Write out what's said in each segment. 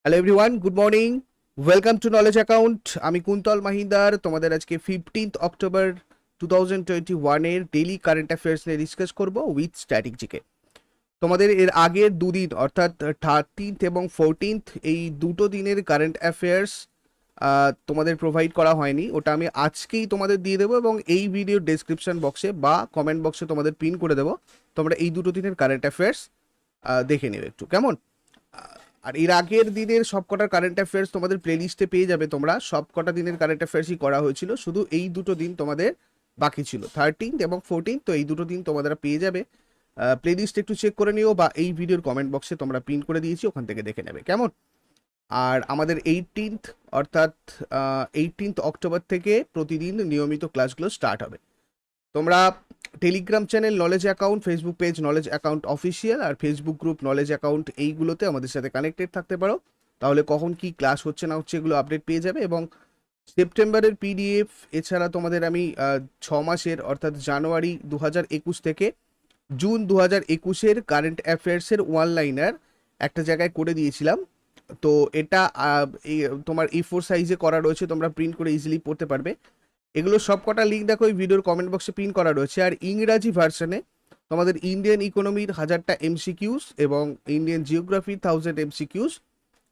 Hello everyone, good morning. Welcome to knowledge account. আমি কুন্তল মাহিন্দার তোমাদের আজকে 15th October 2021 daily current affairs নিয়ে discuss করব উইথ স্ট্র্যাটেজিকে। তোমাদের এর আগের দুদিন অর্থাৎ 13th এবং 14th এই দুটো দিনের কারেন্ট অ্যাফেয়ার্স তোমাদের প্রোভাইড করা হয়নি, ওটা আমি আজকেই তোমাদের দিয়ে দেবো এবং এই ভিডিওর ডেসক্রিপশন বক্সে বা কমেন্ট বক্সে তোমাদের পিন করে দেবো। তোমরা এই দুটো দিনের কারেন্ট অ্যাফেয়ার্স দেখে নেবে একটু, কেমন? আর এর আগের দিনের সবকটা কারেন্ট অ্যাফেয়ার্স তোমাদের প্লেলিস্টে পেয়ে যাবে। তোমরা সবকটা দিনের কারেন্ট অ্যাফেয়ার্সই করা হয়েছিল, শুধু এই দুটো দিন তোমাদের বাকি ছিল, 13th এবং 14th। তো এই দুটো দিন তোমাদের পেয়ে যাবে। প্লেলিস্ট একটু চেক করে নিও বা এই ভিডিওর কমেন্ট বক্সে তোমরা পিন করে দিয়েছি, ওখান থেকে দেখে নেবে, কেমন? আর আমাদের 18th অর্থাৎ 18th অক্টোবর থেকে প্রতিদিন নিয়মিত ক্লাসগুলো স্টার্ট হবে। তোমরা Telegram channel knowledge account, Facebook page knowledge account official আর ফেসবুক গ্রুপ নলেজ অ্যাকাউন্ট, এইগুলোতে আমাদের সাথে কানেক্টেড থাকতে পারো। তাহলে কখন কি ক্লাস হচ্ছে না হচ্ছে এগুলো আপডেট পেয়ে যাবে। এবং সেপ্টেম্বরের পিডিএফ, এছাড়া তোমাদের আমি 6 মাসের অর্থাৎ জানুয়ারি 2021 থেকে জুন 2021-এর কারেন্ট অ্যাফেয়ার্সের ওয়ান লাইনার একটা জায়গায় করে দিয়েছিলাম। তো এটা তোমার A4 সাইজে করা রয়েছে, তোমরা প্রিন্ট করে ইজিলি পড়তে পারবে। এগুলো সবকটা লিঙ্ক দেখো এই ভিডিওর কমেন্ট বক্সে পিন করা রয়েছে। আর ইংরাজি ভার্সনে তোমাদের ইন্ডিয়ান ইকোনমির 1000টা এমসিকিউস এবং ইন্ডিয়ান জিওগ্রাফির 1000 এমসিকিউস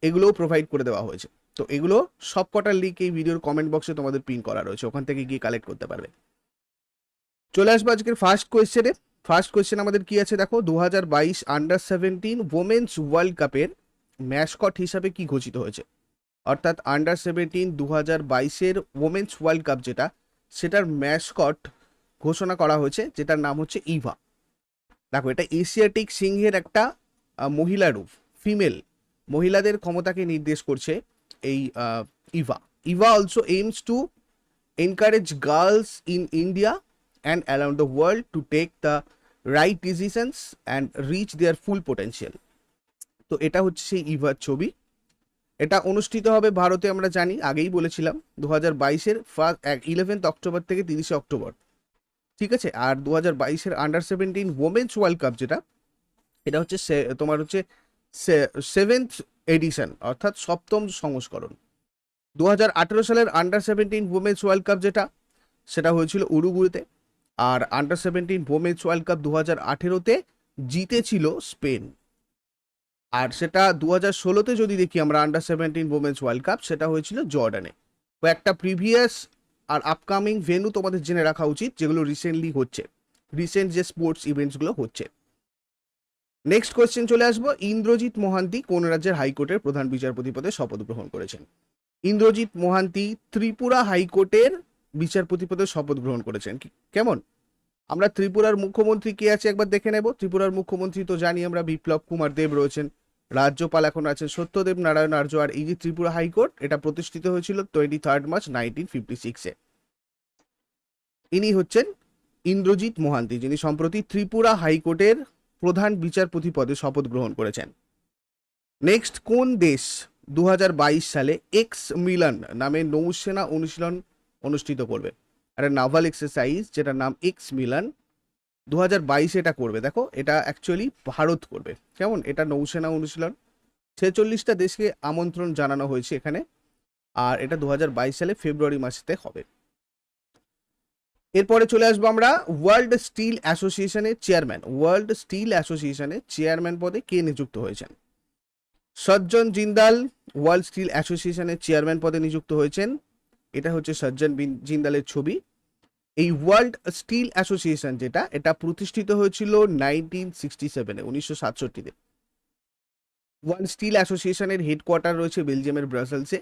এগুলোও প্রোভাইড করে দেওয়া হয়েছে। তো এগুলো সবকটার লিঙ্ক এই ভিডিওর কমেন্ট বক্সে তোমাদের পিন করা রয়েছে, ওখান থেকে গিয়ে কালেক্ট করতে পারবে। চলে আসবো আজকের ফার্স্ট কোয়েশ্চেনে। ফার্স্ট কোয়েশ্চেন আমাদের কি আছে দেখো, 2022 আন্ডার 17 ওমেন্স ওয়ার্ল্ড কাপের ম্যাসকট হিসাবে কি ঘোষিত হয়েছে? অর্থাৎ আন্ডার 17 2022-এর ওমেন্স ওয়ার্ল্ড কাপ যেটা, সেটার ম্যাসকট ঘোষণা করা হয়েছে, যেটার নাম হচ্ছে ইভা। দেখো, এটা এশিয়াটিক সিংহের একটা মহিলা রূপ, ফিমেল, মহিলাদের ক্ষমতাকে নির্দেশ করছে এই Eva. Eva also aims to encourage girls in India and around the world to take the right decisions and reach their full potential. তো এটা হচ্ছে সেই ইভার ছবি। এটা অনুষ্ঠিত হবে ভারতে, আমরা জানি, আগেই বলেছিলাম, 2022-এর 11th অক্টোবর থেকে 30শে অক্টোবর, ঠিক আছে। আর 2022-এর আন্ডার 17 ওমেন্স ওয়ার্ল্ড কাপ যেটা, এটা হচ্ছে তোমার হচ্ছে 7th এডিশন অর্থাৎ 7ম সংস্করণ। 2018 সালের আন্ডার 17 ওমেন্স ওয়ার্ল্ড কাপ যেটা, সেটা হয়েছিল উরুগুয়েতে। আর আন্ডার 17 ওমেন্স ওয়ার্ল্ড কাপ 2018-তে জিতেছিল স্পেন। আর সেটা 2016-তে যদি দেখি আমরা আন্ডার 17 ওমেন্স ওয়ার্ল্ড কাপ, সেটা হয়েছিল জর্ডানে। তো একটা প্রিভিয়াস আর আপকামিং ভেন্যু তোমাদের জেনে রাখা উচিত, যেগুলো রিসেন্টলি হচ্ছে, রিসেন্ট যে স্পোর্টস ইভেন্টসগুলো হচ্ছে। নেক্সট কোয়েশ্চেন চলে আসবো, ইন্দ্রজিৎ মোহান্তি কোন রাজ্যের হাইকোর্টের প্রধান বিচারপতি পদে শপথ গ্রহণ করেছেন? ইন্দ্রজিৎ মোহান্তি ত্রিপুরা হাইকোর্টের বিচারপতি পদে শপথ গ্রহণ করেছেন। কেমন? আমরা ত্রিপুরার মুখ্যমন্ত্রী কে আছে একবার দেখে নেব। ত্রিপুরার মুখ্যমন্ত্রী তো জানি আমরা, বিপ্লব কুমার দেব রয়েছেন। রাজ্যপাল এখন আছেন সত্যদেব নারায়ণ আর্য। আর এই যে ত্রিপুরা হাইকোর্ট, এটা প্রতিষ্ঠিত হয়েছিল 23 মার্চ 1956-এ। ইনি হচ্ছেন ইন্দ্রজিৎ মোহান্তি, যিনি সম্প্রতি ত্রিপুরা হাইকোর্টের প্রধান বিচারপতি পদে শপথ গ্রহণ করেছেন। নেক্সট, কোন দেশ 2022 সালে এক্স মিলন নামে নৌসেনা অনুশীলন অনুষ্ঠিত করবে? একটা নাভাল এক্সারসাইজ যেটার নাম এক্স মিলন, 2022 এটা করবে। দেখো, এটা অ্যাকচুয়ালি ভারত করবে, কেমন? এটা নৌসেনা অনুশীলন, 46টা দেশকে আমন্ত্রণ জানানো হয়েছে এখানে। আর এটা 2022 সালে ফেব্রুয়ারি মাসেতে হবে। এরপরে চলে আসবো আমরা ওয়ার্ল্ড স্টিল অ্যাসোসিয়েশনের চেয়ারম্যান। ওয়ার্ল্ড স্টিল অ্যাসোসিয়েশনের চেয়ারম্যান পদে কে নিযুক্ত হয়েছেন? সজ্জন জিন্দাল ওয়ার্ল্ড স্টিল অ্যাসোসিয়েশনের চেয়ারম্যান পদে নিযুক্ত হয়েছেন। এটা হচ্ছে সজ্জন জিন্দালের ছবি। এই ওয়ার্ল্ড স্টিল অ্যাসোসিয়েশন যেটা, এটা প্রতিষ্ঠিত হয়েছিল 1967-এ, 1967-তে। ওয়ার্ল্ড স্টিল অ্যাসোসিয়েশনের হেডকোয়ার্টার রয়েছে বেলজিয়ামের ব্রাসেলসে।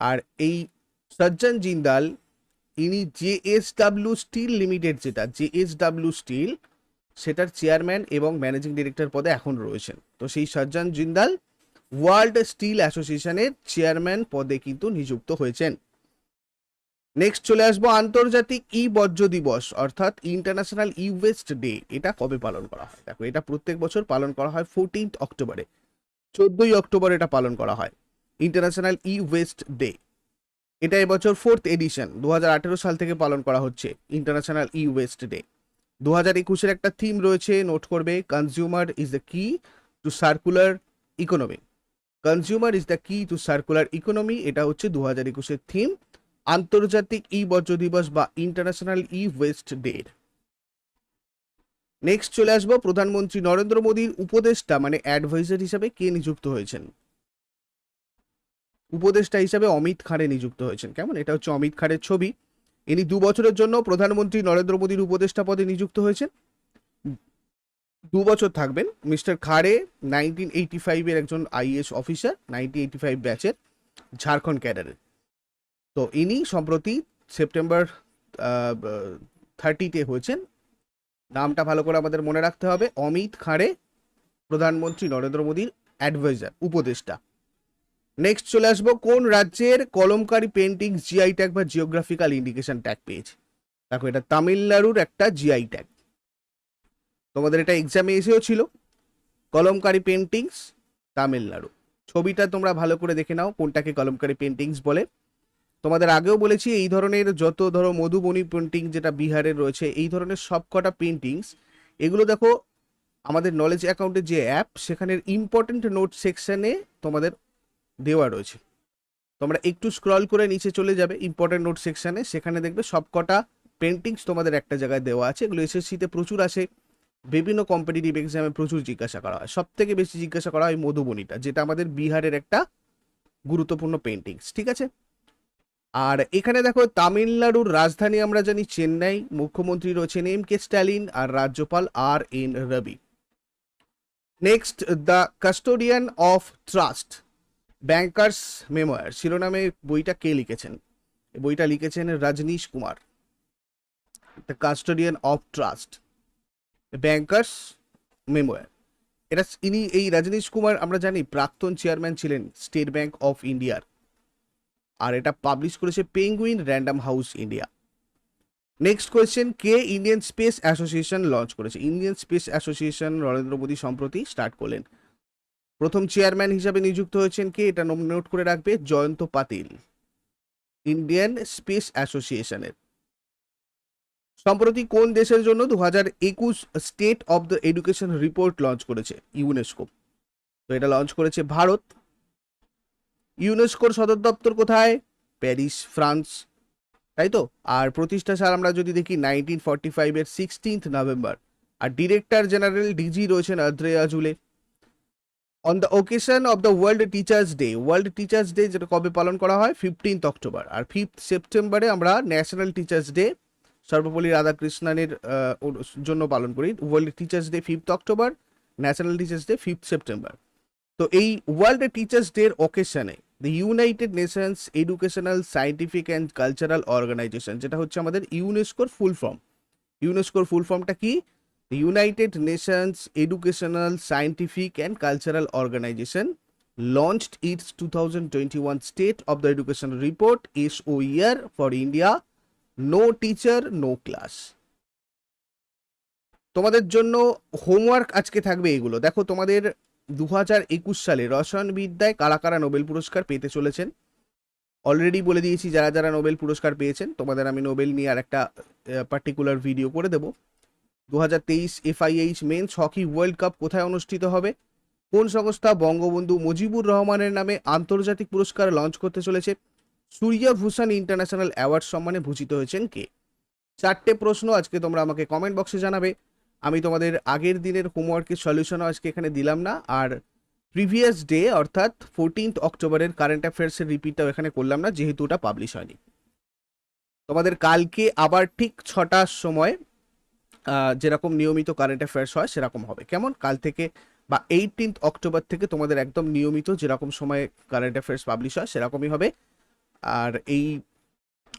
আর এই সজ্জন জিন্দাল, ইনি জেএসডব্লিউ স্টিল লিমিটেড, যেটা জেএসডব্লিউ স্টিল, সেটার চেয়ারম্যান এবং ম্যানেজিং ডিরেক্টর পদে এখন রয়েছেন। তো সেই সজ্জন জিন্দাল ওয়ার্ল্ড স্টিল অ্যাসোসিয়েশনের চেয়ারম্যান পদে কিন্তু নিযুক্ত হয়েছেন। নেক্সট চলে আসবো, আন্তর্জাতিক ই বর্জ্য দিবস অর্থাৎ ইন্টারন্যাশনাল ই ওয়েস্ট ডে, এটা কবে পালন করা হয়? দেখো, এটা প্রত্যেক বছর পালন করা হয় 14th অক্টোবরে। 14ই অক্টোবর এটা পালন করা হয়, ইন্টারন্যাশনাল ই ওয়েস্ট ডে। এটা এবছর 4th এডিশন, 2018 সাল থেকে পালন করা হচ্ছে ইন্টারন্যাশনাল ই ওয়েস্ট ডে। 2021-এর একটা থিম রয়েছে, নোট করবে, consumer is the key to circular economy. Consumer is the key to circular economy, এটা হচ্ছে 2021-এর থিম আন্তর্জাতিক ই বর্জ্য দিবস বা international e waste day. Next চলে আসবো, প্রধানমন্ত্রী নরেন্দ্র মোদীর উপদেষ্টা মানে অ্যাডভাইজার হিসাবে কে নিযুক্ত হয়েছেন? উপদেষ্টা হিসাবে অমিত খাড়ে নিযুক্ত হয়েছেন। কেমন, এটা হচ্ছে অমিত খাড়ের ছবি। ইনি 2 বছরের জন্য প্রধানমন্ত্রী নরেন্দ্র মোদীর উপদেষ্টা পদে নিযুক্ত হয়েছেন। 2 বছর থাকবেন মিস্টার খাড়ে। 1985-এর একজন আইএএস অফিসার, 1985 ব্যাচের, ঝাড়খণ্ড ক্যাডারের। তো ইনি সম্প্রতি সেপ্টেম্বর 30-তে হয়েছেন। নামটা ভালো করে আমাদের মনে রাখতে হবে, অমিত খাড়ে, প্রধানমন্ত্রী নরেন্দ্র মোদীর অ্যাডভাইজার, উপদেষ্টা। নেক্সট চলে আসবো, কোন রাজ্যের কলমকারি পেন্টিং জিআই ট্যাগ বা জিওগ্রাফিক্যাল ইন্ডিকেশন ট্যাগ পেয়েছে? দেখো, এটা তামিলনাড়ুর একটা জিআই ট্যাগ। তোমাদের এটা এক্সামে এসেও ছিল, কলমকারি পেন্টিংস তামিলনাড়ু। ছবিটা তোমরা ভালো করে দেখে নাও কোনটাকে কলমকারি পেন্টিংস বলে। তোমাদের আগেও বলেছি এই ধরনের যত ধরো মধুবনী পেন্টিং যেটা বিহারের রয়েছে, এই ধরনের সবকটা পেন্টিংস, এগুলো দেখো আমাদের নলেজ অ্যাকাউন্টের যে অ্যাপ, সেখানের ইম্পর্টেন্ট নোট সেকশনে তোমাদের দেওয়া রয়েছে। তোমরা একটু স্ক্রল করে নিচে চলে যাবে ইম্পর্টেন্ট নোট সেকশনে, সেখানে দেখবে সবকটা পেন্টিংস তোমাদের একটা জায়গায় দেওয়া আছে। এগুলো এসএসসিতে প্রচুর আসে, বিভিন্ন কম্পিটিটিভ এক্সামে প্রচুর জিজ্ঞাসা করা হয়। সব থেকে বেশি জিজ্ঞাসা করা হয় মধুবনীটা, যেটা আমাদের বিহারের একটা গুরুত্বপূর্ণ পেন্টিংস। ঠিক আছে, আর এখানে দেখো তামিলনাড়ুর রাজধানী আমরা জানি চেন্নাই, মুখ্যমন্ত্রী রয়েছেন এম.কে. স্ট্যালিন, আর রাজ্যপাল R N. Ravi. Next, the custodian of trust, bankers memoir শিরোনামে বইটা কে লিখেছেন? বইটা লিখেছেন Rajnish Kumar. The custodian of trust, bankers memoir. এটা ইনি, এই রজনীশ কুমার আমরা জানি প্রাক্তন চেয়ারম্যান ছিলেন স্টেট ব্যাংক অফ ইন্ডিয়ার, আর এটা পাবলিশ করেছে Penguin Random House India. Next question, কে ইন্ডিয়ান স্পেস অ্যাসোসিয়েশন লঞ্চ করেছে? Indian Space Association Narendra Modi সম্প্রতি স্টার্ট করলেন। প্রথম চেয়ারম্যান হিসাবে নিযুক্ত হয়েছেন কে? এটা নোট করে রাখবে, জয়ন্ত পাতিল, ইন্ডিয়ান স্পেস অ্যাসোসিয়েশনের। সম্প্রতি কোন দেশের জন্য 2021 state of the education report launch করেছে ইউনেস্কো? তো এটা লঞ্চ করেছে ভারত। ইউনেস্কোর সদর দপ্তর কোথায়? প্যারিস, ফ্রান্স, তাই তো। আর প্রতিষ্ঠা সাল আমরা যদি দেখি 1945-এর 16th নভেম্বর। আর ডিরেক্টর জেনারেল ডিজি রয়েছেন Audrey Azoulay. On the occasion of the World teachers Day, World teachers Day যেটা কবে পালন করা হয়? 15th October. আর 5th সেপ্টেম্বরে আমরা ন্যাশনাল টিচার্স ডে সর্বপল্লী রাধাকৃষ্ণনের জন্য পালন করি। World teachers day 5th October, national teachers day 5th September. তো এই ওয়ার্ল্ড টিচার্স ডের অকেশনে the united nations educational scientific and cultural organization, যেটা হচ্ছে আমাদের ইউনেস্কোর ফুল ফর্ম। ইউনেস্কোর ফুল ফর্মটা কি? United nations educational scientific and cultural organization launched its 2021 State of the Education Report SOER for India, No Teacher, No Class। তোমাদের জন্য homework আজকে থাকবে এগুলো। দেখো, তোমাদের 2021 সালে রসায়নবিদ্যায় কারা কারা নোবেল পুরস্কার পেতে চলেছেন অলরেডি বলে দিয়েছি। যারা যারা নোবেল পুরস্কার পেয়েছেন, তোমাদের আমি নোবেল নিয়ে আর একটা পার্টিকুলার ভিডিও করে দেবো। 2023 FIH men's hockey world cup কোথায় অনুষ্ঠিত হবে? কোন সংস্থা বঙ্গবন্ধু মুজিবুর রহমানের নামে আন্তর্জাতিক পুরস্কার লঞ্চ করতে চলেছে? সূর্যভূষণ ইন্টারন্যাশনাল অ্যাওয়ার্ড সম্মানে ভূষিত হয়েছেন কে? 4টে প্রশ্ন আজকে তোমরা আমাকে কমেন্ট বক্সে জানাবে। আমি তোমাদের আগের দিনের হোমওয়ার্কের সলিউশনও আজকে এখানে দিলাম না, আর প্রিভিয়াস ডে অর্থাৎ 14th অক্টোবরের কারেন্ট অ্যাফেয়ার্সের রিপিটটাও এখানে করলাম না, যেহেতু ওটা পাবলিশ হয়নি। তোমাদের কালকে আবার ঠিক 6টার সময় যেরকম নিয়মিত কারেন্ট অ্যাফেয়ার্স হয় সেরকম হবে। কেমন? কাল থেকে বা 18th অক্টোবর থেকে তোমাদের একদম নিয়মিত যেরকম সময়ে কারেন্ট অ্যাফেয়ার্স পাবলিশ হয় সেরকমই হবে। আর এই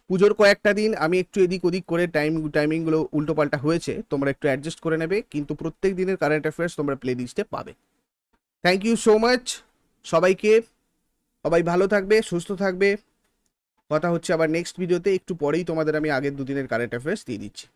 পুজোর কয়েকটা দিন আমি একটু এদিক ওদিক করে টাইমিংগুলো উল্টোপাল্টা হয়েছে, তোমরা একটু অ্যাডজাস্ট করে নেবে, কিন্তু প্রত্যেক দিনের কারেন্ট অ্যাফেয়ার্স তোমরা প্লে লিস্টে পাবে। থ্যাংক ইউ সো মাচ সবাইকে। সবাই ভালো থাকবে, সুস্থ থাকবে। কথা হচ্ছে আবার নেক্সট ভিডিওতে, একটু পরেই তোমাদের আমি আগের দুদিনের কারেন্ট অ্যাফেয়ার্স দিয়ে দিচ্ছি।